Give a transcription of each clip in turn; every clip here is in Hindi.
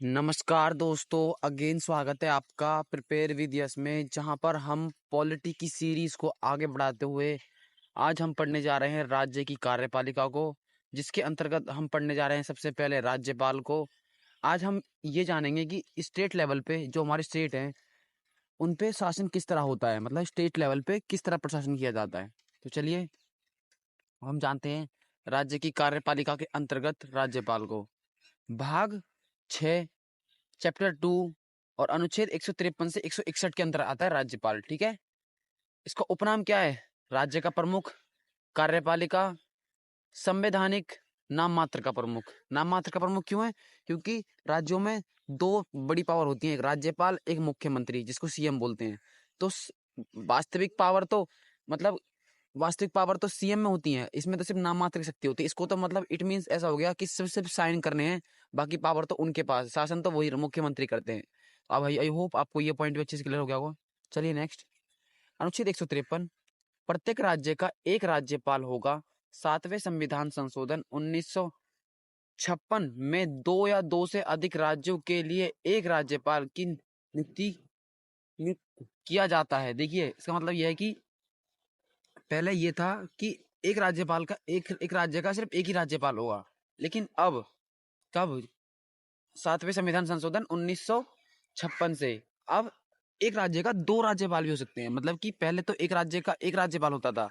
नमस्कार दोस्तों, अगेन स्वागत है आपका प्रिपेयर विद यस में, जहां पर हम पॉलिटी की सीरीज को आगे बढ़ाते हुए आज हम पढ़ने जा रहे हैं राज्य की कार्यपालिका को, जिसके अंतर्गत हम पढ़ने जा रहे हैं सबसे पहले राज्यपाल को। आज हम ये जानेंगे कि स्टेट लेवल पे जो हमारे स्टेट हैं उन पे शासन किस तरह होता है, मतलब स्टेट लेवल पे किस तरह प्रशासन किया जाता है। तो चलिए हम जानते हैं राज्य की कार्यपालिका के अंतर्गत राज्यपाल को। भाग 6 चैप्टर 2 और अनुच्छेद 153 से 161 के अंदर आता है राज्यपाल। ठीक है, इसका उपनाम क्या है? राज्य का प्रमुख, कार्यपालिका, संवैधानिक, नाम मात्र का प्रमुख। नाम मात्र का प्रमुख क्यों है? क्योंकि राज्यों में दो बड़ी पावर होती है, एक राज्यपाल, एक मुख्यमंत्री, जिसको सीएम बोलते हैं। तो वास्तविक पावर तो मतलब वास्तविक पावर तो सीएम में होती है, इसमें तो सिर्फ नाम मात्र की शक्ति होती है। इसको तो मतलब इट मीन्स ऐसा हो गया कि सिर्फ साइन करने हैं, बाकी पावर तो उनके पास, शासन तो वही मुख्यमंत्री करते हैं। अब आई होप आपको ये पॉइंट भी अच्छे से क्लियर हो गया होगा। चलिए नेक्स्ट, अनुच्छेद 153, प्रत्येक राज्य का एक राज्यपाल होगा। 7वें संविधान संशोधन 1956 में दो या दो से अधिक राज्यों के लिए एक राज्यपाल की नियुक्त किया जाता है। देखिए इसका मतलब यह है कि पहले ये था कि एक राज्यपाल का एक राज्य का सिर्फ एक ही राज्यपाल होगा, लेकिन अब कब 7वें संविधान संशोधन 1956 से अब एक राज्य का दो राज्यपाल भी हो सकते हैं। मतलब कि पहले तो एक राज्य का एक राज्यपाल होता था,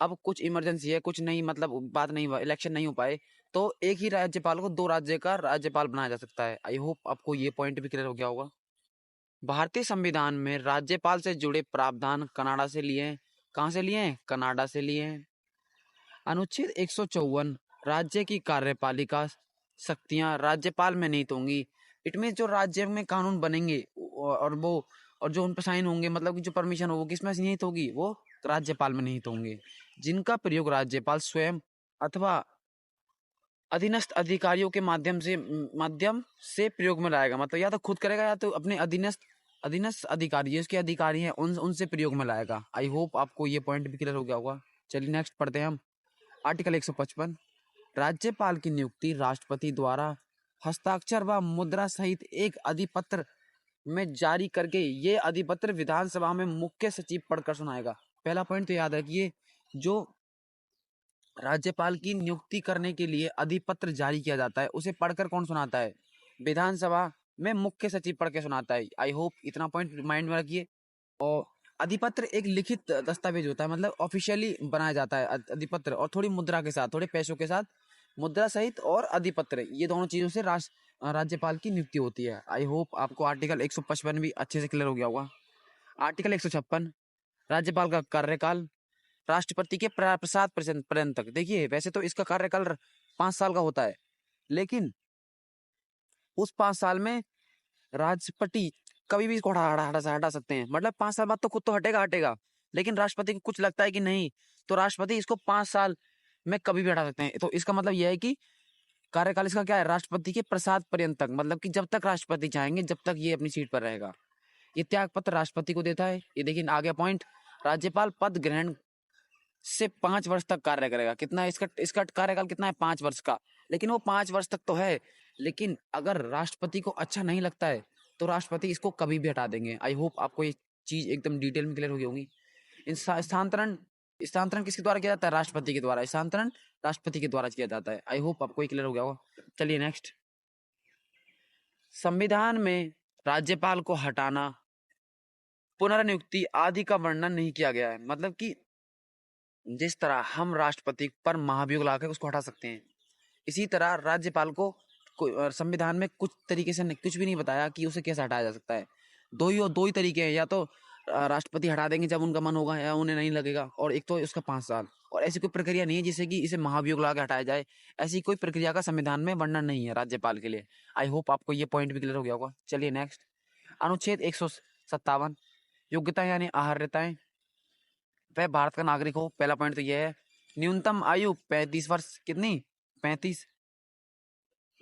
अब कुछ इमरजेंसी है, कुछ नहीं, मतलब बात नहीं हुआ, इलेक्शन नहीं हो पाए, तो एक ही राज्यपाल को दो राज्य का राज्यपाल बनाया जा सकता है। आई होप आपको ये पॉइंट भी क्लियर हो गया होगा। भारतीय संविधान में राज्यपाल से जुड़े प्रावधान कनाडा से लिए हैं। कहाँ से लिए हैं? कनाडा से लिए हैं। अनुच्छेद 154, राज्य की कार्यपालिका शक्तियां राज्यपाल में निहित होंगी। इट मीन जो राज्य में कानून बनेंगे और जो उन पर साइन होंगे, मतलब कि जो परमिशन हो वो किसमें निहित होगी? वो राज्यपाल में निहित होंगे, जिनका प्रयोग राज्यपाल स्वयं अथवा अधीनस्थ अधिकारियों के माध्यम से प्रयोग में लाएगा। मतलब या तो खुद करेगा या तो अपने अधीनस्थ अधीनस्थ अधिकारी, उसके अधिकारी हैं उनसे प्रयोग में लाएगा। आई होप आपको ये पॉइंट भी क्लियर हो गया होगा। चलिए नेक्स्ट पढ़ते हैं हम। आर्टिकल 155, राज्यपाल की नियुक्ति राष्ट्रपति द्वारा हस्ताक्षर व मुद्रा सहित एक अधिपत्र में जारी करके ये अधिपत्र विधानसभा में मुख्य सचिव पढ़कर सुनाएगा। पहला पॉइंट तो याद रखिए, जो राज्यपाल की नियुक्ति करने के लिए अधिपत्र जारी किया जाता है उसे पढ़कर कौन सुनाता है? विधानसभा में मुख्य सचिव पढ़ के सुनाता है। आई होप इतना पॉइंट माइंड में रखिए। और अधिपत्र एक लिखित दस्तावेज होता है, मतलब ऑफिशियली बनाया जाता है अधिपत्र, और थोड़ी मुद्रा के साथ, थोड़े पैसों के साथ, मुद्रा सहित और अधिपत्र, ये दोनों चीजों से राज्यपाल की नियुक्ति होती है। आई होप आपको आर्टिकल 155 भी अच्छे से क्लियर हो गया होगा। आर्टिकल 156, राज्यपाल का कार्यकाल राष्ट्रपति के प्रसाद पर्यंत तक। देखिए वैसे तो इसका कार्यकाल 5 साल का होता है, लेकिन उस 5 साल में राष्ट्रपति कभी भी इसको हटा सकते हैं। मतलब 5 साल बाद तो खुद तो हटेगा, लेकिन राष्ट्रपति को कुछ लगता है कि नहीं, तो राष्ट्रपति इसको 5 साल में कभी भी हटा सकते हैं। तो इसका मतलब यह है कि कार्यकाल इसका क्या है? राष्ट्रपति के प्रसाद पर्यंत तक, मतलब कि जब तक राष्ट्रपति चाहेंगे जब तक ये अपनी सीट पर रहेगा। ये त्याग पत्र राष्ट्रपति को देता है। ये देखिए आगे पॉइंट, राज्यपाल पद ग्रहण से 5 वर्ष तक कार्य करेगा। कितना है इसका इसका कार्यकाल? कितना है? 5 वर्ष का। लेकिन वो 5 वर्ष तक तो है, लेकिन अगर राष्ट्रपति को अच्छा नहीं लगता है तो राष्ट्रपति इसको कभी भी हटा देंगे। आई होप आपको ये चीज एकदम डिटेल में क्लियर हो गई होगी। स्थानांतरण स्थानांतरण किसके द्वारा किया जाता है? राष्ट्रपति के द्वारा। स्थानांतरण राष्ट्रपति के द्वारा किया जाता है। आई होप आपको ये क्लियर हो गया होगा। चलिए नेक्स्ट, संविधान में राज्यपाल को हटाना, पुनर्नियुक्ति आदि का वर्णन नहीं किया गया है। मतलब कि जिस तरह हम राष्ट्रपति पर महाभियोग लाकर उसको हटा सकते हैं, इसी तरह राज्यपाल को संविधान में कुछ तरीके से कुछ भी नहीं बताया कि उसे कैसे हटाया जा सकता है। दो ही तरीके हैं, या तो राष्ट्रपति हटा देंगे जब उनका मन होगा या उन्हें नहीं लगेगा, और एक तो उसका 5 साल। और ऐसी कोई प्रक्रिया नहीं है जिससे कि इसे महाभियोग ला के हटाया जाए। ऐसी कोई प्रक्रिया का संविधान में वर्णन नहीं है राज्यपाल के लिए। आई होप आपको ये पॉइंट भी क्लियर हो गया होगा। चलिए नेक्स्ट, अनुच्छेद 157, योग्यता यानी आहार्यताएं। वह भारत का नागरिक हो। पहला पॉइंट तो यह है। न्यूनतम आयु 35 वर्ष। कितनी? 35।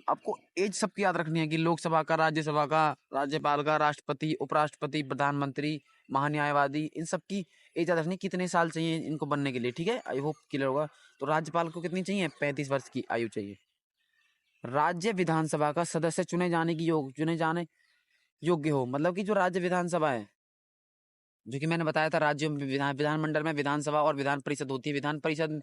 आपको एज सबकी याद रखनी है कि लोकसभा का, राज्यसभा का, राज्यपाल का, राष्ट्रपति, उपराष्ट्रपति, प्रधानमंत्री, महान्यायवादी, इन सब की एज याद रखनी, कितने साल चाहिए इनको बनने के लिए। ठीक है, आई होप क्लियर होगा। तो राज्यपाल को कितनी चाहिए? 35 वर्ष की आयु चाहिए। राज्य विधानसभा का सदस्य चुने जाने योग्य हो। मतलब कि जो राज्य विधानसभा है, जो कि मैंने बताया था, राज्यों में विधानमंडल में विधानसभा और विधान परिषद होती है। विधान परिषद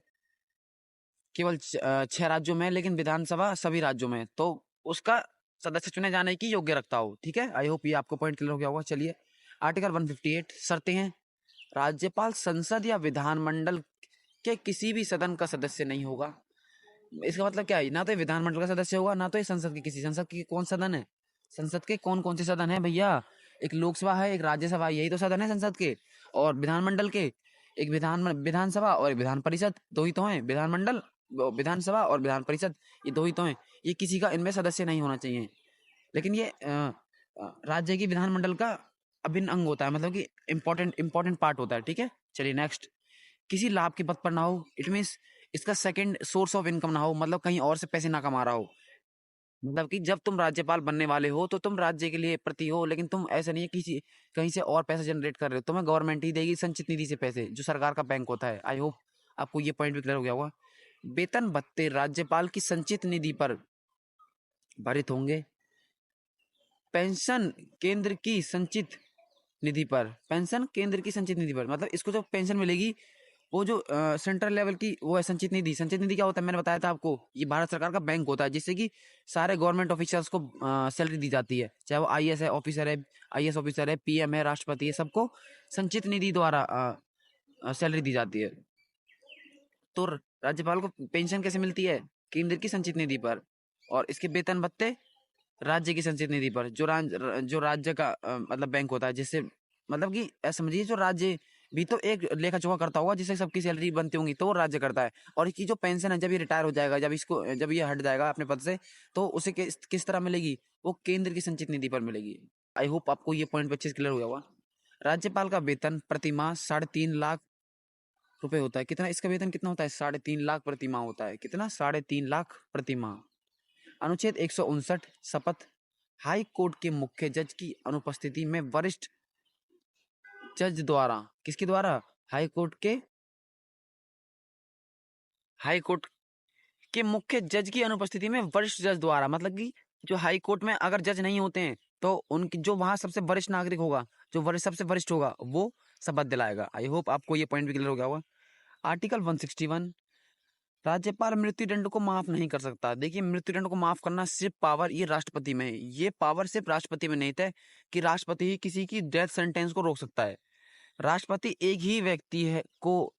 केवल 6 राज्यों में है, लेकिन विधानसभा सभी राज्यों में है। तो उसका सदस्य चुने जाने की योग्य रखता हो। ठीक है, आई होप ये आपको पॉइंट क्लियर हो गया होगा। चलिए, आर्टिकल 158 शर्तें हैं। राज्यपाल संसद या विधानमंडल के किसी भी सदन का सदस्य नहीं होगा। इसका मतलब क्या है? ना तो ये विधानमंडल का सदस्य होगा, ना तो ये संसद के कौन सदन है? संसद के कौन कौन से सदन है भैया? एक लोकसभा है, एक राज्यसभा, यही तो सदन है संसद के। और विधानमंडल के एक विधानसभा और एक विधान परिषद, दो ही तो हैं। विधानसभा और विधान परिषद, ये दो ही तो हैं। ये किसी का इनमें सदस्य नहीं होना चाहिए। लेकिन ये राज्य की विधानमंडल का अभिन्न अंग होता है, मतलब कि इंपॉर्टेंट पार्ट होता है। ठीक है, चलिए नेक्स्ट। किसी लाभ के पद पर ना हो, इट मीन्स इसका सेकंड सोर्स ऑफ इनकम ना हो, मतलब कहीं और से पैसे ना कमा रहा हो। मतलब कि जब तुम राज्यपाल बनने वाले हो तो तुम राज्य के लिए प्रति हो, लेकिन तुम ऐसा नहीं है किसी कहीं से और पैसा जनरेट कर रहे हो। तुम्हें गवर्नमेंट ही देगी संचित निधि से पैसे, जो सरकार का बैंक होता है। आई होप आपको ये पॉइंट भी क्लियर हो गया होगा। वेतन भत्ते राज्यपाल की संचित निधि पर भरित होंगे। पेंशन केंद्र की संचित निधि पर, पेंशन केंद्र की संचित निधि पर, मतलब इसको जो पेंशन मिलेगी वो जो सेंट्रल लेवल की वो है संचित निधि। संचित निधि क्या होता है? मैंने बताया था आपको, ये भारत सरकार का बैंक होता है, जिससे कि सारे गवर्नमेंट ऑफिसर्स को सैलरी दी जाती है। चाहे वो आईएएस ऑफिसर है, पीएम है, राष्ट्रपति है, सबको संचित निधि द्वारा सैलरी दी जाती है। तो राज्यपाल को पेंशन कैसे मिलती है? केंद्र की संचित निधि पर। और इसके वेतन भत्ते राज्य की संचित निधि पर, जो राज्य का मतलब बैंक होता है, जिससे मतलब कि समझिए जो राज्य भी तो एक लेखा जोखा करता होगा, जिससे सबकी सैलरी बनती होंगी, तो वो राज्य करता है। और इसकी जो पेंशन है, जब ये रिटायर हो जाएगा, जब ये हट जाएगा अपने पद से, तो उसे किस तरह मिलेगी? वो केंद्र की संचित निधि पर मिलेगी। आई होप आपको ये पॉइंट अच्छे से क्लियर हो गया होगा। राज्यपाल का वेतन प्रति माह 3.5 लाख रुपए होता है। कितना इसका वेतन कितना होता है? 3.5 लाख प्रति माह होता है। कितना? 3.5 लाख प्रति माह। अनुच्छेद 159 शपथ। हाई कोर्ट के मुख्य जज की अनुपस्थिति में वरिष्ठ जज द्वारा, किसके द्वारा? हाई कोर्ट के मुख्य जज की अनुपस्थिति में वरिष्ठ जज द्वारा, मतलब कि जो हाई कोर्ट में अगर जज नहीं होते हैं, तो उनकी जो वहां सबसे वरिष्ठ नागरिक होगा, जो सबसे वरिष्ठ होगा, वो शपथ दिलाएगा। आई होप आपको ये पॉइंट भी क्लियर हो गया होगा। आर्टिकल 161, राज्यपाल मृत्युदंड को माफ नहीं कर सकता। देखिए, मृत्युदंड को माफ करना सिर्फ पावर ये राष्ट्रपति में है। ये पावर सिर्फ राष्ट्रपति में नहीं है कि राष्ट्रपति ही किसी की डेथ सेंटेंस को रोक सकता है। राष्ट्रपति एक ही व्यक्ति है को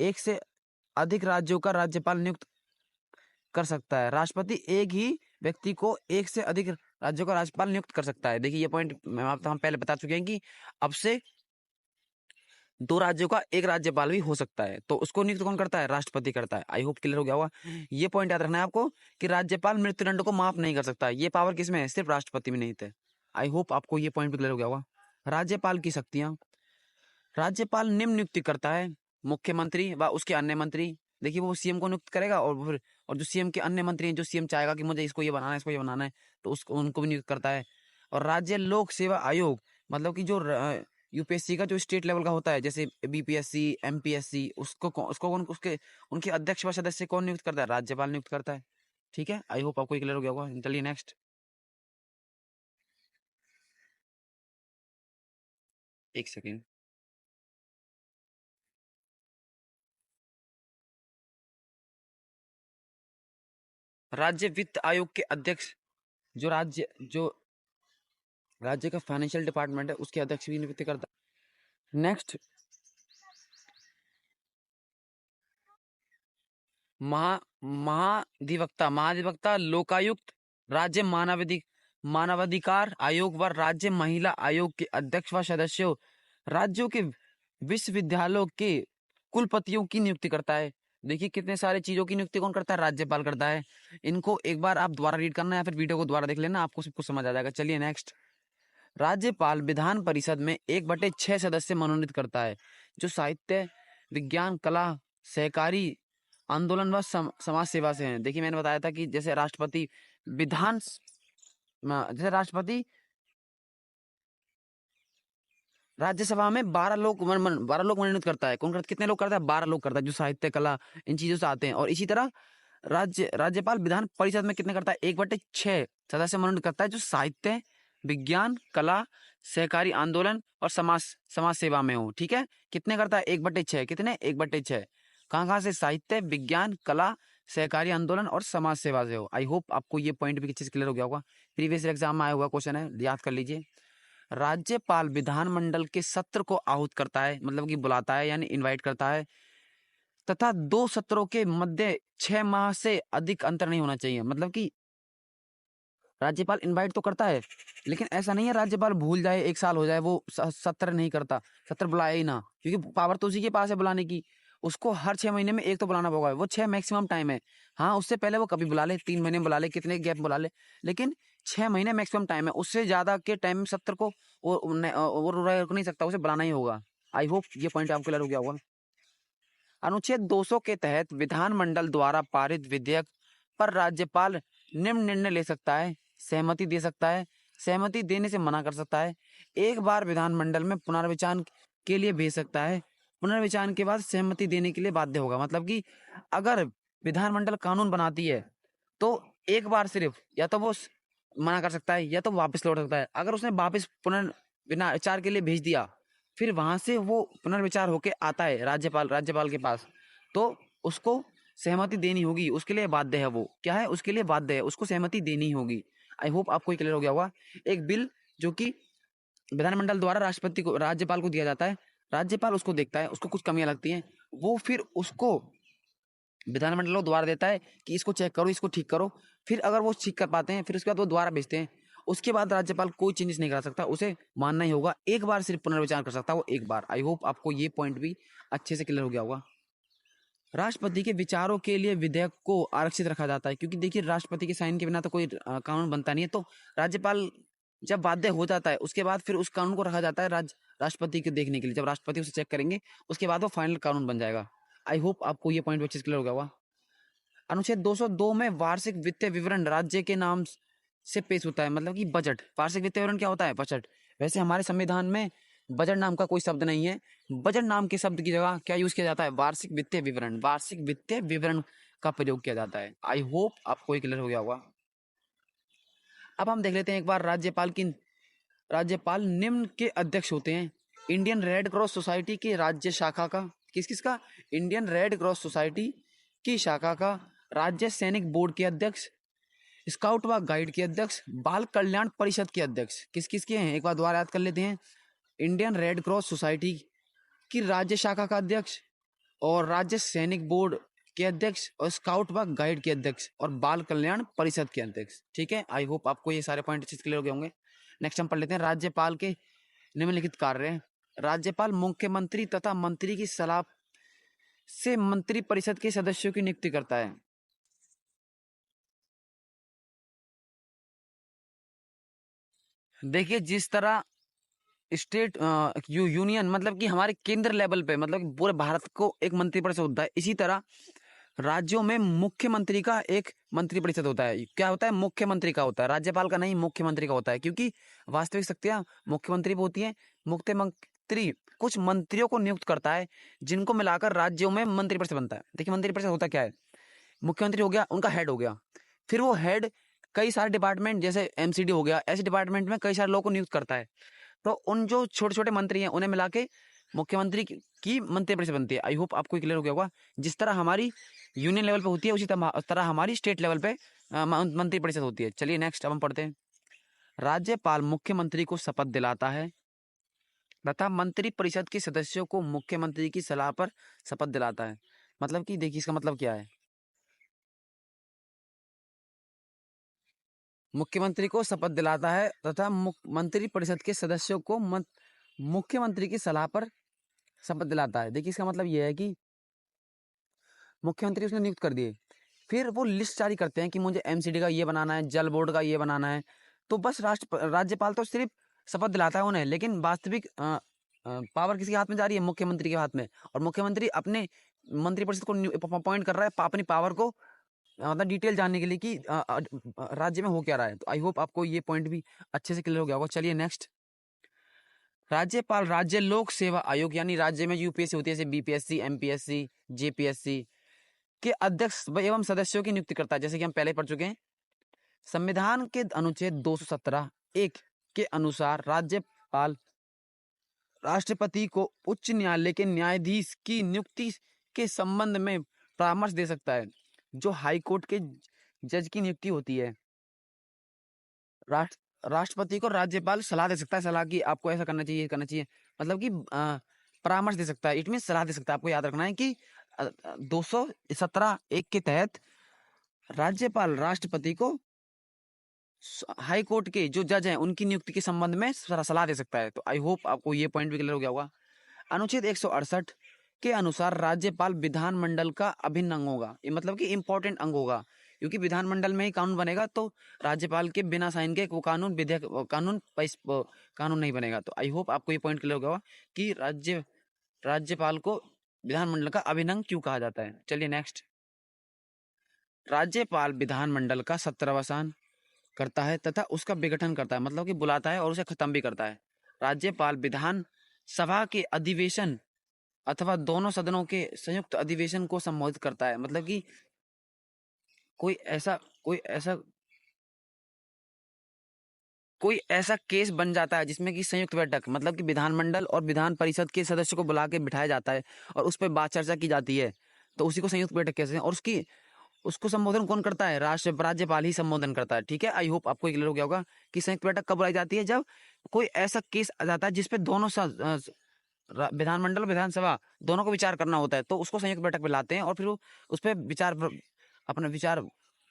एक से अधिक राज्यों का राज्यपाल नियुक्त कर सकता है। राष्ट्रपति एक ही व्यक्ति को एक से अधिक राज्यों का राज्यपाल नियुक्त कर सकता है। देखिए, ये पॉइंट हम पहले बता चुके हैं कि अब से 2 राज्यों का एक राज्यपाल भी हो सकता है। तो उसको नियुक्त कौन करता है? राष्ट्रपति करता है। आई होप क्लियर हो गया होगा। ये पॉइंट याद रखना है आपको कि राज्यपाल मृत्युदंड को माफ नहीं कर सकता। ये पावर किसमें है? सिर्फ राष्ट्रपति में नहीं थे। आई होप आपको ये पॉइंट भी क्लियर हो गया होगा। राज्यपाल की शक्तियां। राज्यपाल निम्न नियुक्ति करता है। मुख्यमंत्री व उसके अन्य मंत्री, देखिए वो सीएम को नियुक्त करेगा, और जो सीएम के अन्य मंत्री हैं, जो सीएम चाहेगा कि मुझे इसको ये बनाना है, इसको ये बनाना है, तो उसको उनको भी नियुक्त करता है। और राज्य लोक सेवा आयोग, मतलब कि जो यूपीएससी का जो स्टेट लेवल का होता है, जैसे बीपीएससी, एमपीएससी, उसके उनके अध्यक्ष व सदस्य कौन नियुक्त करता है? राज्यपाल नियुक्त करता है। ठीक है, आई होप आपको क्लियर हो गया होगा। चलिए नेक्स्ट, एक सेकेंड। राज्य वित्त आयोग के अध्यक्ष, जो राज्य का फाइनेंशियल डिपार्टमेंट है, उसके अध्यक्ष भी नियुक्त करता है। नेक्स्ट, महाधिवक्ता लोकायुक्त, राज्य मानवाधिकार आयोग व राज्य महिला आयोग के अध्यक्ष व सदस्यों, राज्यों के विश्वविद्यालयों के कुलपतियों की नियुक्ति करता है। देखिए, कितने सारे चीजों की नियुक्ति कौन करता है? राज्यपाल करता है। इनको एक बार आप दोबारा रीड करना या फिर वीडियो को दोबारा देख लेना, आपको सब कुछ समझ आ जाएगा। चलिए नेक्स्ट, राज्यपाल विधान परिषद में 1/6 सदस्य मनोनीत करता है, जो साहित्य, विज्ञान, कला, सहकारी आंदोलन व समाज सेवा से हैं। देखिए, मैंने बताया था कि जैसे विधान जैसे राष्ट्रपति राज्यसभा में 12 लोग मनोनीत करता है। कितने लोग करता है? 12 लोग करता है, जो साहित्य, कला, इन चीजों से आते हैं। और इसी तरह राज्यपाल विधान परिषद में कितने करता है? 1/6 सदस्य मनोनीत करता है जो साहित्य, विज्ञान, कला, सहकारी आंदोलन और समाज समाज सेवा में हो। ठीक है, कितने करता है? 1/6। कितने? 1/6। कहाँ कहाँ से? साहित्य, विज्ञान, कला, सहकारी आंदोलन और समाज सेवा से हो। आई होप आपको ये पॉइंट भी अच्छे से क्लियर हो गया होगा। प्रीवियस एग्जाम में आया हुआ क्वेश्चन है, याद कर लीजिए। राज्यपाल विधानमंडल के सत्र को आहूत करता है, मतलब कि बुलाता है यानी इनवाइट करता है, तथा 2 सत्रों के मध्य 6 माह से अधिक अंतर नहीं होना चाहिए। मतलब कि राज्यपाल इनवाइट तो करता है, लेकिन ऐसा नहीं है राज्यपाल भूल जाए, 1 साल हो जाए वो सत्र नहीं करता, सत्र बुलाए ही ना, क्योंकि पावर तो उसी के पास है बुलाने की। उसको हर 6 महीने में एक तो बुलाना होगा, वो 6 मैक्सिमम टाइम है। हाँ, उससे पहले वो कभी बुला ले, 3 महीने में बुला ले, कितने गैप बुला ले, लेकिन 6 महीने मैक्सिमम टाइम है। उससे ज्यादा के टाइम में सत्र को वो रोक नहीं सकता, उसे बुलाना ही होगा। आई होप ये पॉइंट आपको क्लियर हो गया होगा। अनुच्छेद 200 के तहत विधानमंडल द्वारा पारित विधेयक पर राज्यपाल निम्न निर्णय ले सकता है: सहमति दे सकता है, सहमति देने से मना कर सकता है, एक बार विधानमंडल में पुनर्विचार के लिए भेज सकता है, पुनर्विचार के बाद सहमति देने के लिए बाध्य होगा। मतलब कि अगर विधानमंडल कानून बनाती है तो एक बार सिर्फ या तो वो मना कर सकता है या तो वापस लौट सकता है। अगर उसने वापस पुनर्विचार के लिए भेज दिया, फिर वहां से वो पुनर्विचार होके आता है राज्यपाल के पास, तो उसको सहमति देनी होगी, उसके लिए बाध्य है। वो क्या है? उसके लिए बाध्य है, उसको सहमति देनी होगी। आई होप आपको क्लियर हो गया होगा। एक बिल जो कि विधानमंडल द्वारा राष्ट्रपति को, राज्यपाल को दिया जाता है, राज्यपाल उसको देखता है, उसको कुछ कमियां लगती हैं, वो फिर उसको विधानमंडल को द्वारा देता है कि इसको चेक करो, इसको ठीक करो। फिर अगर वो ठीक कर पाते हैं, फिर उसके बाद वो दोबारा भेजते हैं। उसके बाद राज्यपाल कोई चेंजेस नहीं करा सकता, उसे मानना ही होगा। एक बार सिर्फ पुनर्विचार कर सकता है वो, एक बार। आई होप आपको ये पॉइंट भी अच्छे से क्लियर हो गया होगा। राष्ट्रपति के विचारों के लिए विधेयक को आरक्षित रखा जाता है, क्योंकि देखिए राष्ट्रपति के साइन के बिना तो कोई कानून बनता नहीं है। तो राज्यपाल जब बाध्य हो जाता है, उसके बाद फिर उस कानून को रखा जाता है राष्ट्रपति को देखने के लिए। जब राष्ट्रपति उसे चेक करेंगे, उसके बाद वो फाइनल कानून बन जाएगा। आई होप आपको ये पॉइंट अच्छे से क्लियर हो गया होगा। अनुच्छेद 202 में वार्षिक वित्तीय विवरण राज्य के नाम से पेश होता है, मतलब कि बजट। वार्षिक वित्तीय विवरण क्या होता है? बजट। वैसे हमारे संविधान में बजट नाम का कोई शब्द नहीं है, बजट नाम के शब्द की जगह क्या यूज किया जाता है? वार्षिक वित्तीय विवरण। वार्षिक वित्तीय विवरण का प्रयोग किया जाता है। आई होप आपको ये क्लियर हो गया होगा। अब हम देख लेते हैं एक बार राज्यपाल निम्न के अध्यक्ष होते हैं: इंडियन रेड क्रॉस सोसाइटी की राज्य शाखा का, किस किस का? इंडियन रेड क्रॉस सोसाइटी की शाखा का राज्य सैनिक बोर्ड के अध्यक्ष, स्काउट व गाइड के अध्यक्ष, बाल कल्याण परिषद के अध्यक्ष। किस किस के हैं? एक बार दोबारा याद कर लेते हैं। इंडियन रेड क्रॉस सोसाइटी की राज्य शाखा का अध्यक्ष, और राज्य सैनिक बोर्ड के अध्यक्ष, और स्काउट व गाइड के अध्यक्ष, और बाल कल्याण परिषद के अध्यक्ष। ठीक है, आई होप आपको ये सारे पॉइंट अच्छे से क्लियर हो गए होंगे। नेक्स्ट हम पढ़ लेते हैं राज्यपाल के निम्नलिखित कार्य। राज्यपाल मुख्यमंत्री तथा मंत्री की सलाह से मंत्री परिषद के सदस्यों की नियुक्ति करता है। देखिए, जिस तरह स्टेट यूनियन, मतलब कि हमारे केंद्र लेवल पे, मतलब कि पूरे भारत को एक मंत्री परिषद होता है, इसी तरह राज्यों में मुख्यमंत्री का एक मंत्री परिषद होता है। क्या होता है? मुख्यमंत्री का होता है, राज्यपाल का नहीं, मुख्यमंत्री का होता है। क्योंकि वास्तविक शक्तियां मुख्यमंत्री पे होती हैं। मुख्यमंत्री कुछ मंत्रियों को नियुक्त करता है, जिनको मिलाकर राज्यों में मंत्री परिषद बनता है। देखिए, मंत्री परिषद होता क्या है? मुख्यमंत्री हो गया, उनका हेड हो गया, फिर वो हेड कई सारे डिपार्टमेंट, जैसे एमसीडी हो गया, ऐसे डिपार्टमेंट में कई सारे लोगों को नियुक्त करता है। तो उन जो छोटे छोटे मंत्री हैं, उन्हें मिला के मुख्यमंत्री की मंत्री परिषद बनती है। आई होप आपको क्लियर हो गया होगा। जिस तरह हमारी यूनियन लेवल पे होती है, उसी तरह हमारी स्टेट लेवल पे मंत्री परिषद होती है। चलिए नेक्स्ट अब हम पढ़ते हैं। राज्यपाल मुख्यमंत्री को शपथ दिलाता है तथा मंत्री परिषद के सदस्यों को मुख्यमंत्री की सलाह पर शपथ दिलाता है। मतलब कि देखिए, इसका मतलब क्या है? मुख्यमंत्री को शपथ दिलाता है तथा मंत्री परिषद के सदस्यों को मुख्यमंत्री की सलाह पर शपथ दिलाता है। देखिए, इसका मतलब यह है कि मुख्यमंत्री उसने नियुक्त कर दिए, फिर वो लिस्ट जारी करते हैं कि मुझे एमसीडी का ये बनाना है, जल बोर्ड का ये बनाना है। तो बस राज्यपाल तो सिर्फ शपथ दिलाता है उन्हें, लेकिन वास्तविक पावर किसके हाथ में जा रही है? मुख्यमंत्री के हाथ में। और मुख्यमंत्री अपने मंत्री परिषद को अपॉइंट कर रहा है अपनी पावर को, मतलब डिटेल जानने के लिए कि राज्य में हो क्या रहा है। तो आई होप आपको ये पॉइंट भी अच्छे से क्लियर हो गया होगा। चलिए नेक्स्ट। राज्यपाल राज्य लोक सेवा आयोग, यानी राज्य में यूपीएससी होती है, जैसे बीपीएससी, एमपीएससी, जेपीएससी, के अध्यक्ष एवं सदस्यों की नियुक्ति करता है, जैसे कि हम पहले पढ़ चुके हैं। संविधान के अनुच्छेद 217 एक के अनुसार राज्यपाल राष्ट्रपति को उच्च न्यायालय के न्यायाधीश की नियुक्ति के संबंध में परामर्श दे सकता है। जो हाई कोर्ट के जज की नियुक्ति होती है, राष्ट्रपति को राज्यपाल सलाह दे सकता है, सलाह की आपको ऐसा करना चाहिए, करना चाहिए, मतलब कि परामर्श दे सकता है। इट मीन सलाह दे सकता है। आपको याद रखना है कि 217 एक के तहत राज्यपाल राष्ट्रपति को हाई कोर्ट के जो जज हैं उनकी नियुक्ति के संबंध में सलाह दे सकता है। तो आई होप आपको ये पॉइंट भी क्लियर हो गया होगा। अनुच्छेद 168 के अनुसार राज्यपाल विधानमंडल का अभिन्न अंग होगा। ये मतलब कि इंपॉर्टेंट अंग होगा, क्योंकि विधानमंडल में ही कानून बनेगा, तो राज्यपाल के बिना साइन के वो कानून विधेयक कानून नहीं बनेगा। तो आई होप आपको ये पॉइंट क्लियर हो गया कि राज्यपाल को विधानमंडल का अभिन्न अंग क्यों कहा जाता है। चलिए नेक्स्ट। राज्यपाल विधानमंडल का 17वां करता है तथा उसका विघटन करता है, मतलब कि बुलाता है और उसे खत्म भी करता है। राज्यपाल विधान सभा के अधिवेशन अथवा दोनों सदनों के संयुक्त अधिवेशन को संबोधित करता है, मतलब कि कोई ऐसा केस बन जाता है जिसमें कि संयुक्त बैठक, मतलब कि विधानमंडल और विधान परिषद के सदस्यों को बुला के बिठाया जाता है और उस पर बात चर्चा की जाती है, तो उसी को संयुक्त बैठक कहते हैं। और उसको संबोधन कौन करता है? राज्यपाल ही संबोधन करता है। ठीक है, आई होप आपको क्लियर हो गया होगा कि संयुक्त बैठक कब बुलाई जाती है, जब कोई ऐसा केस आ जाता है जिसपे दोनों विधानमंडल विधानसभा दोनों को विचार करना होता है, तो उसको संयुक्त बैठक बुलाते हैं और फिर उस पर अपना विचार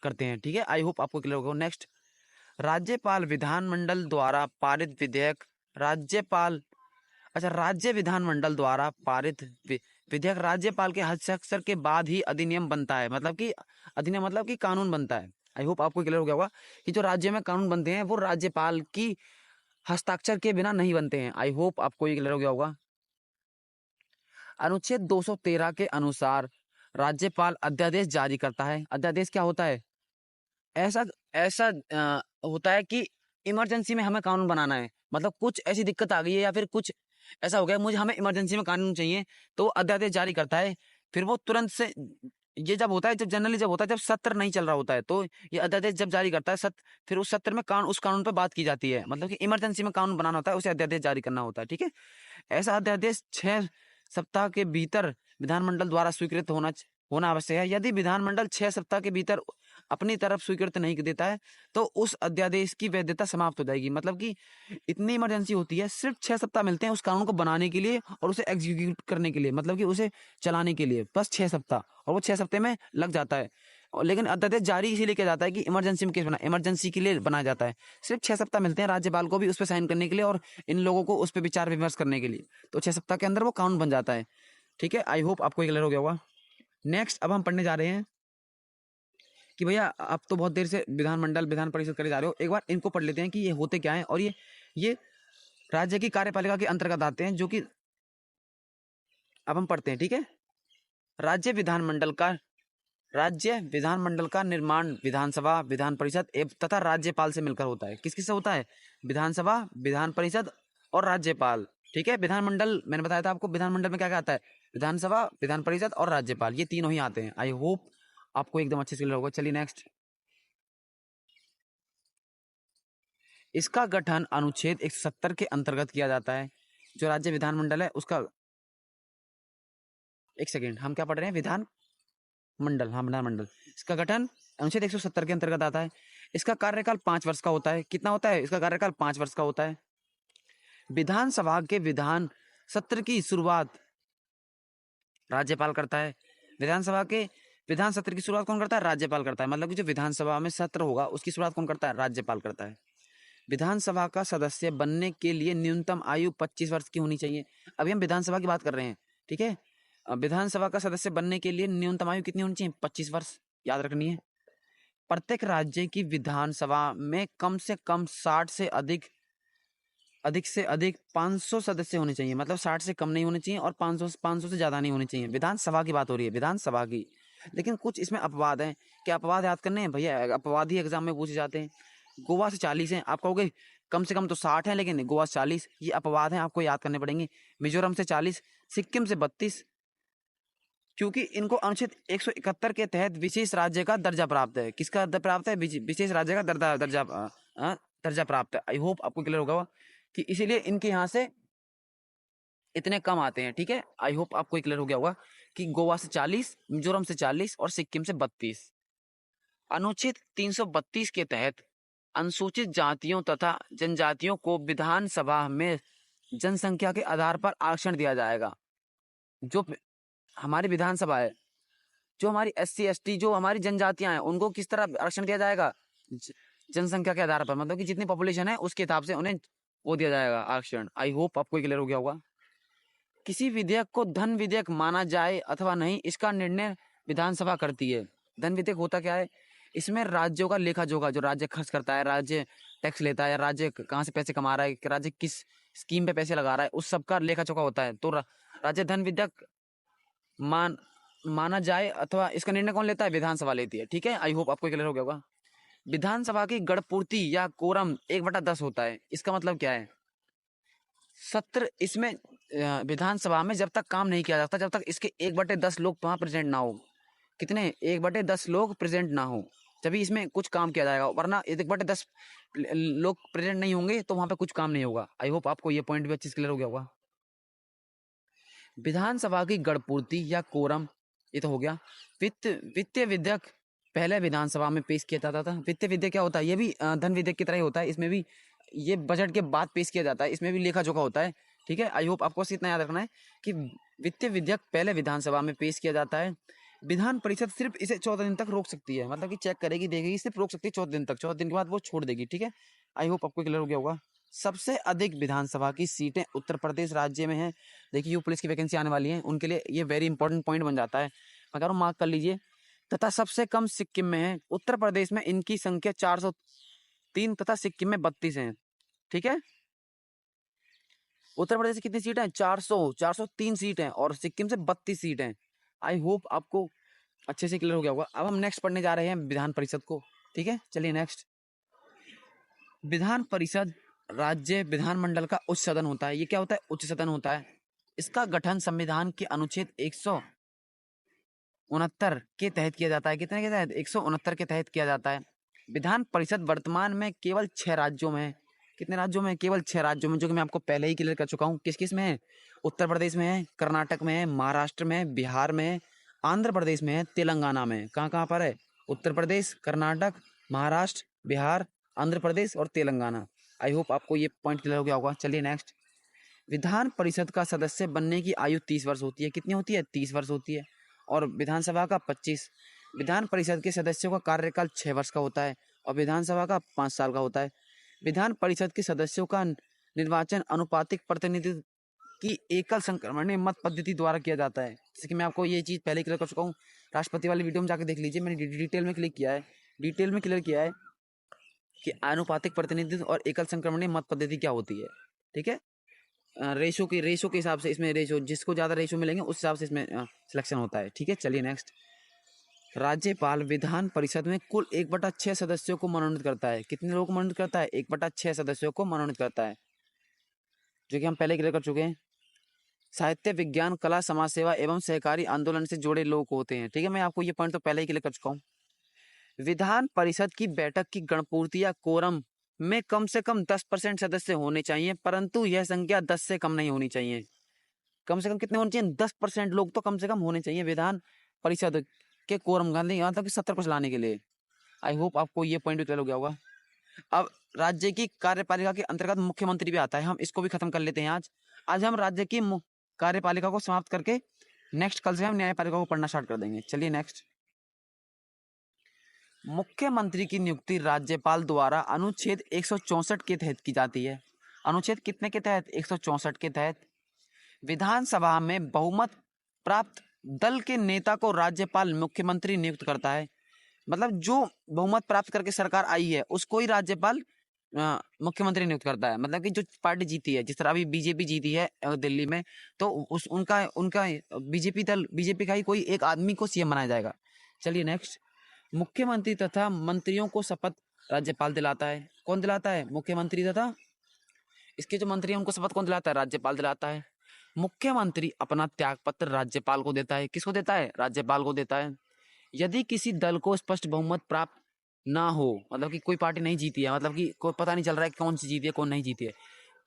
करते हैं। ठीक है, आई होप आपको क्लियर होगा। नेक्स्ट, राज्य विधानमंडल द्वारा पारित विधेयक राज्य विधानमंडल द्वारा पारित विधेयक राज्यपाल के हस्ताक्षर के बाद ही अधिनियम बनता है, मतलब कि अधिनियम मतलब कि कानून बनता है। आई होप आपको क्लियर हो गया होगा कि जो राज्य में कानून बनते हैं वो राज्यपाल की हस्ताक्षर के बिना नहीं बनते हैं। आई होप आपको ये क्लियर हो गया होगा। अनुच्छेद 213 के अनुसार राज्यपाल अध्यादेश जारी करता है। अध्यादेश क्या होता है? ऐसा ऐसा होता है कि इमरजेंसी में हमें कानून बनाना है, मतलब कुछ ऐसी दिक्कत आ गई है या फिर कुछ ऐसा हो गया हमें इमरजेंसी में कानून चाहिए, तो अध्यादेश जारी करता है। फिर वो तुरंत से, ये जब होता है, जब जनरली जब होता है जब सत्र नहीं चल रहा होता है, तो ये अध्यादेश जब जारी करता है फिर उस सत्र में उस कानून पर बात की जाती है, मतलब कि इमरजेंसी में कानून बनाना होता है, उसे अध्यादेश जारी करना होता है। ठीक है, ऐसा अध्यादेश 6 सप्ताह के भीतर विधानमंडल द्वारा स्वीकृत होना आवश्यक है। यदि विधानमंडल 6 सप्ताह के भीतर अपनी तरफ स्वीकृत नहीं देता है तो उस अध्यादेश की वैधता समाप्त हो जाएगी। मतलब कि इतनी इमरजेंसी होती है, सिर्फ 6 सप्ताह मिलते हैं उस कानून को बनाने के लिए और उसे एग्जीक्यूट करने के लिए, मतलब कि उसे चलाने के लिए, बस 6 सप्ताह, और वो 6 सप्ताह में लग जाता है। लेकिन अध्यादेश जारी इसीलिए किया जाता है कि इमरजेंसी में केस इमरजेंसी के लिए बनाया जाता है। सिर्फ 6 सप्ताह मिलते हैं राज्यपाल को भी उस पर साइन करने के लिए और इन लोगों को उस पर विचार विमर्श करने के लिए, तो 6 सप्ताह के अंदर वो कानून बन जाता है। ठीक है, आई होप आपको क्लियर हो गया होगा। नेक्स्ट, अब हम पढ़ने जा रहे हैं कि भैया आप तो बहुत देर से विधानमंडल विधान परिषद करे जा रहे हो, एक बार इनको पढ़ लेते हैं कि ये होते क्या है, और ये राज्य की कार्यपालिका के अंतर्गत आते हैं, जो कि अब हम पढ़ते हैं। ठीक है, राज्य विधानमंडल का निर्माण विधानसभा विधान परिषद तथा राज्यपाल से मिलकर होता है। किस किस से होता है? विधानसभा, विधान परिषद और राज्यपाल। ठीक है, विधानमंडल मैंने बताया था आपको, विधानमंडल में क्या क्या आता है? विधानसभा, विधान परिषद और राज्यपाल, ये तीनों ही आते हैं। आई होप आपको एकदम अच्छे से क्लियर होगा। चलिए नेक्स्ट, इसका गठन अनुच्छेद 170 के अंतर्गत किया जाता है। जो राज्य विधानमंडल है उसका, एक सेकेंड, हम क्या पढ़ रहे हैं? विधानमंडल, हाँ विधानमंडल, इसका गठन अनुच्छेद 170 के अंतर्गत आता है। इसका कार्यकाल 5 वर्ष का होता है। कितना होता है? इसका कार्यकाल 5 वर्ष का होता है। विधानसभा के विधान सत्र की शुरुआत राज्यपाल करता है। विधानसभा के विधान सत्र की शुरुआत कौन करता है? राज्यपाल करता है। मतलब कि जो विधानसभा में सत्र होगा उसकी शुरुआत कौन करता है? राज्यपाल करता है। विधानसभा का सदस्य बनने के लिए न्यूनतम आयु 25 वर्ष की होनी चाहिए। अभी हम विधानसभा की बात कर रहे हैं। ठीक है, विधानसभा का सदस्य बनने के लिए न्यूनतम आयु कितनी होनी चाहिए? 25 वर्ष, याद रखनी है। प्रत्येक राज्य की विधानसभा में कम से कम 60 से अधिक 500 सदस्य होने चाहिए, मतलब 60 से कम नहीं होने चाहिए और 500 से ज्यादा नहीं होने चाहिए। विधानसभा की बात हो रही है, विधानसभा की। लेकिन कुछ इसमें अपवाद हैं। क्या अपवाद याद करने हैं भैया? अपवाद ही एग्जाम में पूछे जाते हैं। गोवा से 40 हैं, आप कहोगे कम से कम तो 60 है, लेकिन गोवा से 40, ये अपवाद हैं, आपको याद करने पड़ेंगे। मिजोरम से 40, सिक्किम से 32, क्योंकि इनको अनुच्छेद 171 के तहत विशेष राज्य का दर्जा प्राप्त है। किसका दर्जा प्राप्त है? विशेष राज्य का दर्जा प्राप्त है। आई होप आपको क्लियर होगा कि इसीलिए इनके यहाँ से इतने कम आते हैं। ठीक है, आई होप आपको क्लियर हो गया होगा कि गोवा से 40, मिजोरम से 40 और सिक्किम से 32। अनुच्छेद 332 के तहत अनुसूचित जातियों तथा जनजातियों को विधानसभा में जनसंख्या के आधार पर आरक्षण दिया जाएगा। जो हमारी विधानसभा है, जो हमारी SC ST जो हमारी जनजातियां हैं, उनको किस तरह आरक्षण दिया जाएगा? जनसंख्या के आधार पर, मतलब कि जितनी पॉपुलेशन है उसके हिसाब से उन्हें वो दिया जाएगा आरक्षण। आई होप आपको क्लियर हो गया होगा। किसी विधेयक को धन विधेयक माना जाए अथवा नहीं, इसका निर्णय विधानसभा करती है। धन विधेयक होता क्या है? इसमें राज्यों का लेखा जोखा, जो राज्य खर्च करता है, राज्य टैक्स लेता है, राज्य कहाँ से पैसे कमा रहा है, राज्य किस स्कीम पे पैसे लगा रहा है, उस सब का लेखा जोखा होता है। तो राज्य धन विधेयक माना जाए अथवा इसका निर्णय कौन लेता है? विधानसभा लेती है। ठीक है, आई होप आपको क्लियर हो गया होगा। विधानसभा की गणपूर्ति या कोरम 1/10 होता है। इसका मतलब क्या है? सत्र इसमें विधानसभा में जब तक काम नहीं किया जाता, जब तक इसके 1/10 लोग वहां प्रेजेंट ना हो। कितने? 1/10 लोग प्रेजेंट ना हो, तभी इसमें कुछ काम किया जाएगा, वरना 1/10 लोग प्रेजेंट नहीं होंगे तो वहां पे कुछ काम नहीं होगा। आई होप आपको ये पॉइंट भी अच्छे से क्लियर हो गया होगा। विधानसभा की गणपूर्ति या कोरम, ये तो हो गया। वित्तीय विधेयक पहले विधानसभा में पेश किया जाता था। वित्तीय विधेयक क्या होता है? ये भी धन विधेयक की तरह ही होता है। इसमें भी ये बजट के बाद पेश किया जाता है, इसमें भी लेखा जोखा होता है। ठीक है, आई होप आपको इतना याद रखना है कि वित्तीय विधेयक पहले विधानसभा में पेश किया जाता है। विधान परिषद सिर्फ इसे 14 दिन तक रोक सकती है, मतलब कि चेक करेगी, देखेगी, सिर्फ रोक सकती है 14 दिन तक। 14 दिन के बाद वो छोड़ देगी। ठीक है, आई होप आपको क्लियर हो गया होगा। सबसे अधिक विधानसभा की सीटें उत्तर प्रदेश राज्य में है। देखिए, यू पुलिस की वैकेंसी आने वाली है, उनके लिए ये वेरी इंपॉर्टेंट पॉइंट बन जाता है। मैं कह रहा हूँ मार्क कर लीजिए। तथा सबसे कम सिक्किम में है। उत्तर प्रदेश में इनकी संख्या 403 तथा सिक्किम में 32 है। ठीक है, उत्तर प्रदेश से कितनी सीट है? 403 सीट है और सिक्किम से 32 सीट है। आई होप आपको अच्छे से क्लियर हो गया होगा। अब हम नेक्स्ट पढ़ने जा रहे हैं विधान परिषद को। ठीक है, चलिए नेक्स्ट। विधान परिषद राज्य विधानमंडल का उच्च सदन होता है। ये क्या होता है? उच्च सदन होता है। इसका गठन संविधान के अनुच्छेद 169 के तहत किया जाता है। कितने के तहत? 169 के तहत किया जाता है। विधान परिषद वर्तमान में केवल 6 राज्यों में है। कितने राज्यों में? केवल 6 राज्यों में, जो कि मैं आपको पहले ही क्लियर कर चुका हूँ। किस किस में है? उत्तर प्रदेश में है, कर्नाटक में है, महाराष्ट्र में है, बिहार में है, आंध्र प्रदेश में है, तेलंगाना में है। कहाँ कहाँ पर है? उत्तर प्रदेश, कर्नाटक, महाराष्ट्र, बिहार, आंध्र प्रदेश और तेलंगाना। आई होप आपको ये पॉइंट क्लियर हो गया होगा। चलिए नेक्स्ट। विधान परिषद का सदस्य बनने की आयु 30 वर्ष होती है। कितनी होती है? 30 वर्ष होती है। और विधानसभा का 25। विधान परिषद के सदस्यों का कार्यकाल 6 वर्ष का होता है और विधानसभा का 5 साल का होता है। विधान परिषद के सदस्यों का निर्वाचन अनुपातिक प्रतिनिधित्व की एकल संक्रमणीय मत पद्धति द्वारा किया जाता है। जैसे कि मैं आपको ये चीज़ पहले क्लियर कर चुका हूँ, राष्ट्रपति वाली वीडियो में जाकर देख लीजिए, मैंने डिटेल में क्लियर किया है कि अनुपातिक प्रतिनिधित्व और एकल संक्रमणीय मत पद्धति क्या होती है। ठीक है, रेशो के हिसाब से इसमें रेशो, जिसको ज़्यादा रेशो मिलेंगे उस हिसाब से इसमें सिलेक्शन होता है। ठीक है, चलिए नेक्स्ट। राज्यपाल विधान परिषद में कुल 1/6 सदस्यों को मनोनीत करता है। कितने लोगों को मनोनीत करता है? 1/6 सदस्यों को मनोनीत करता है, जो कि हम पहले क्लियर कर चुके हैं। साहित्य, विज्ञान, कला, समाज सेवा एवं सहकारी आंदोलन से जुड़े लोग होते हैं। ठीक है, मैं आपको ये पॉइंट तो पहले ही क्लियर कर चुका हूँ। विधान परिषद की बैठक की गणपूर्ति या कोरम में कम से कम 10% सदस्य होने चाहिए, परंतु यह संख्या 10 से कम नहीं होनी चाहिए। कम से कम कितने होने चाहिए? 10% लोग तो कम से कम होने चाहिए विधान परिषद के कोरम गांधी यहाँ तक 70 को चलाने के लिए। आई होप आपको ये पॉइंट भी क्लियर हो गया होगा। अब राज्य की कार्यपालिका के अंतर्गत मुख्यमंत्री भी आता है, हम इसको भी खत्म कर लेते हैं आज हम राज्य की कार्यपालिका को समाप्त करके नेक्स्ट कल से हम न्यायपालिका को पढ़ना स्टार्ट कर देंगे। चलिए नेक्स्ट। मुख्यमंत्री की नियुक्ति राज्यपाल द्वारा अनुच्छेद 164 के तहत की जाती है। अनुच्छेद कितने के तहत? 164 के तहत। विधानसभा में बहुमत प्राप्त दल के नेता को राज्यपाल मुख्यमंत्री नियुक्त करता है। मतलब जो बहुमत प्राप्त करके सरकार आई है उसको ही राज्यपाल मुख्यमंत्री नियुक्त करता है। मतलब कि जो पार्टी जीती है, जिस तरह अभी बीजेपी जीती है दिल्ली में, तो उनका बीजेपी का ही कोई एक आदमी को सीएम बनाया जाएगा। चलिए नेक्स्ट। मुख्यमंत्री तथा मंत्रियों को शपथ राज्यपाल दिलाता है। कौन दिलाता है? मुख्यमंत्री तथा इसके जो मंत्री हैं उनको शपथ कौन दिलाता है? राज्यपाल दिलाता है। मुख्यमंत्री अपना त्यागपत्र राज्यपाल को देता है। किसको देता है? राज्यपाल को देता है। यदि किसी दल को स्पष्ट बहुमत प्राप्त ना हो, मतलब कि कोई पार्टी नहीं जीती है, मतलब कि कोई पता नहीं चल रहा है कौन सी जीती है कौन नहीं जीती है,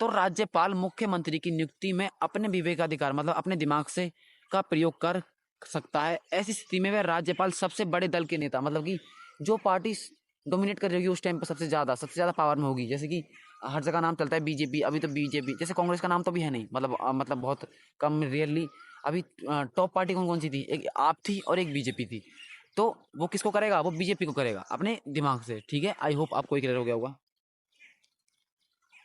तो राज्यपाल मुख्यमंत्री की नियुक्ति में अपने विवेकाधिकार मतलब अपने दिमाग से का प्रयोग कर सकता है। ऐसी स्थिति में वह राज्यपाल सबसे बड़े दल के नेता, मतलब कि जो पार्टी डोमिनेट कर रही होगी उस टाइम पर सबसे ज़्यादा पावर में होगी, जैसे कि हर जगह नाम चलता है बीजेपी, अभी तो बीजेपी, जैसे कांग्रेस का नाम तो भी है नहीं, मतलब बहुत कम रेयरली। अभी टॉप पार्टी कौन कौन सी थी? एक आप थी और एक बीजेपी थी। तो वो किसको करेगा? वो बीजेपी को करेगा अपने दिमाग से। ठीक है, आई होप आपको क्लियर हो गया होगा।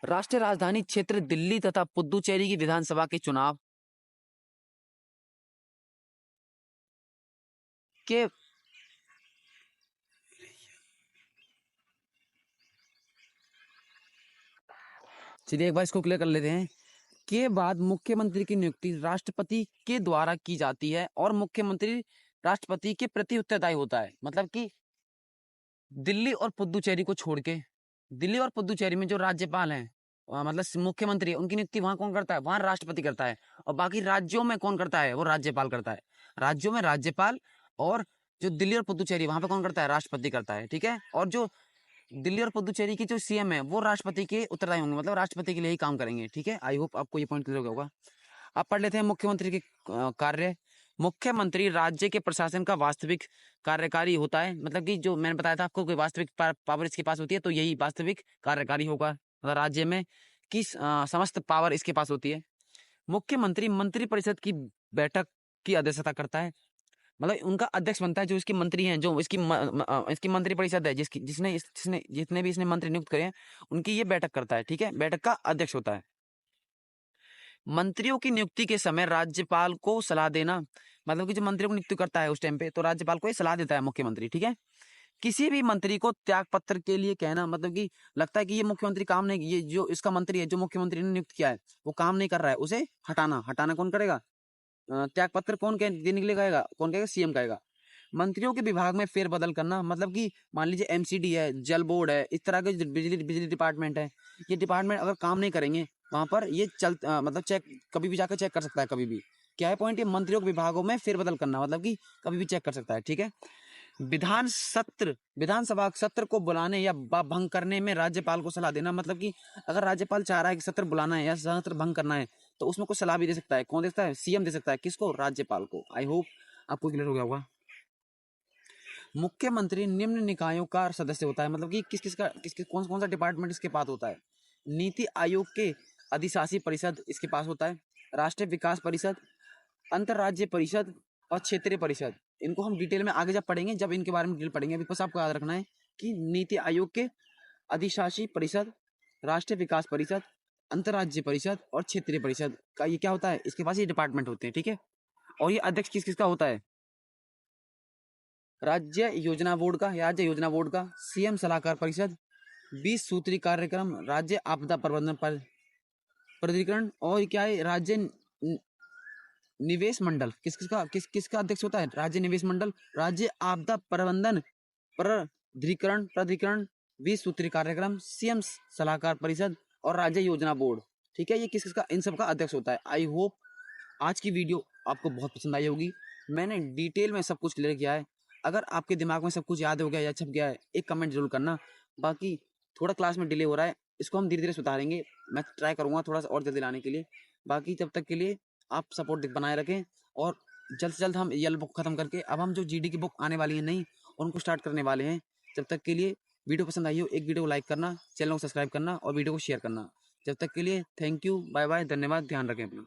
राष्ट्रीय राजधानी क्षेत्र दिल्ली तथा पुदुचेरी की विधानसभा के चुनाव के चलिए एक बार इसको क्लियर कर लेते हैं। के बाद मुख्यमंत्री की नियुक्ति राष्ट्रपति के द्वारा की जाती है और मुख्यमंत्री राष्ट्रपति के प्रति उत्तरदायी होता है। मतलब कि दिल्ली और पुदुचेरी को छोड़ के, दिल्ली और पुदुचेरी में जो राज्यपाल हैं मतलब मुख्यमंत्री है, उनकी नियुक्ति वहां कौन करता है? वहां राष्ट्रपति करता है। और बाकी राज्यों में कौन करता है? वो राज्यपाल करता है। राज्यों में राज्यपाल, और जो दिल्ली और पुदुचेरी वहां पे कौन करता है? राष्ट्रपति करता है। ठीक है, और जो दिल्ली और पुदुचेरी की जो सीएम है वो राष्ट्रपति के उत्तरदायी होंगे, मतलब राष्ट्रपति के लिए ही काम करेंगे। ठीक है, आई होप आपको ये पॉइंट क्लियर हो गया होगा। अब पढ़ लेते हैं मुख्यमंत्री के कार्य। मुख्यमंत्री राज्य के प्रशासन का वास्तविक कार्यकारी होता है। मतलब कि जो मैंने बताया था आपको कोई वास्तविक पावर इसके पास होती है, तो यही वास्तविक कार्यकारी होगा। मतलब राज्य में किस समस्त पावर इसके पास होती है। मुख्यमंत्री मंत्रिपरिषद की बैठक की अध्यक्षता करता है। मतलब उनका अध्यक्ष बनता है, जो इसके मंत्री हैं, जो इसकी मंत्रिपरिषद है, जिसने जितने भी इसने मंत्री नियुक्त करे हैं, उनकी ये बैठक करता है। ठीक है, बैठक का अध्यक्ष होता है। मंत्रियों की नियुक्ति के समय राज्यपाल को सलाह देना, मतलब कि जो मंत्रियों को नियुक्ति करता है उस टाइम पे, तो राज्यपाल को ये सलाह देता है मुख्यमंत्री। ठीक है, किसी भी मंत्री को त्याग पत्र के लिए कहना, मतलब कि लगता है कि ये मुख्यमंत्री काम नहीं, ये जो इसका मंत्री है, जो मुख्यमंत्री ने नियुक्त किया है, वो काम नहीं कर रहा है, उसे हटाना। हटाना कौन करेगा? त्याग पत्र कौन देने के लिए कहेगा? कौन कहेगा? सीएम कहेगा। मंत्रियों के विभाग में फेरबदल करना, मतलब कि मान लीजिए एमसीडी है, जल बोर्ड है, इस तरह के बिजली डिपार्टमेंट है, ये डिपार्टमेंट अगर काम नहीं करेंगे वहां पर, ये मतलब चेक कभी भी जाकर चेक कर सकता है, कभी भी। क्या है पॉइंट? ये मंत्रियों के विभागों में फेरबदल करना, मतलब कि कभी भी चेक कर सकता है। ठीक है, विधानसभा सत्र को बुलाने या भंग करने में राज्यपाल को सलाह देना, मतलब कि अगर राज्यपाल चाह रहा है कि सत्र बुलाना है या सत्र भंग करना है, तो उसमें कुछ सलाह भी दे सकता है। कौन दे सकता है? सीएम दे सकता है। किसको? राज्यपाल को। आई होप आपको क्लियर हो गया होगा। मुख्यमंत्री निम्न निकायों का सदस्य होता है, मतलब कि किस कौन कौन सा डिपार्टमेंट इसके पास होता है। नीति आयोग के अधिशासी परिषद इसके पास होता है, राष्ट्रीय विकास परिषद, अंतर्राज्य परिषद और क्षेत्रीय परिषद। इनको हम डिटेल में आगे जब पढ़ेंगे, जब इनके बारे में डिटेल पढ़ेंगे। अभी बस आपको याद रखना है कि नीति आयोग के अधिशासी परिषद, राष्ट्रीय विकास परिषद, अंतर्राज्य परिषद और क्षेत्रीय परिषद का ये क्या होता है? इसके पास ये डिपार्टमेंट होते हैं। ठीक है, और ये अध्यक्ष किस किसका होता है? राज्य योजना बोर्ड का, राज्य योजना बोर्ड का, सीएम सलाहकार परिषद, 20 सूत्री कार्यक्रम, राज्य आपदा प्रबंधन पर प्राधिकरण, और क्या है? राज्य निवेश मंडल। किसका अध्यक्ष होता है? राज्य निवेश मंडल, राज्य आपदा प्रबंधन प्राधिकरण, 20 सूत्री कार्यक्रम, सीएम सलाहकार परिषद और राज्य योजना बोर्ड। ठीक है, ये किसका? इन सब का अध्यक्ष होता है। आई होप आज की वीडियो आपको बहुत पसंद आई होगी। मैंने डिटेल में सब कुछ क्लियर किया है। अगर आपके दिमाग में सब कुछ याद हो गया या छप गया है, एक कमेंट जरूर करना। बाकी थोड़ा क्लास में डिले हो रहा है, इसको हम धीरे धीरे सुधारेंगे। मैं ट्राई करूंगा थोड़ा सा और जल्दी लाने के लिए। बाकी जब तक के लिए आप सपोर्ट बनाए रखें, और जल्द से जल्द हम ये बुक खत्म करके अब हम जो जीडी की बुक आने वाली है नई, उनको स्टार्ट करने वाले हैं। जब तक के लिए वीडियो पसंद आई हो, एक वीडियो को लाइक करना, चैनल को सब्सक्राइब करना और वीडियो को शेयर करना। जब तक के लिए थैंक यू, बाय बाय, धन्यवाद, ध्यान रखें अपना।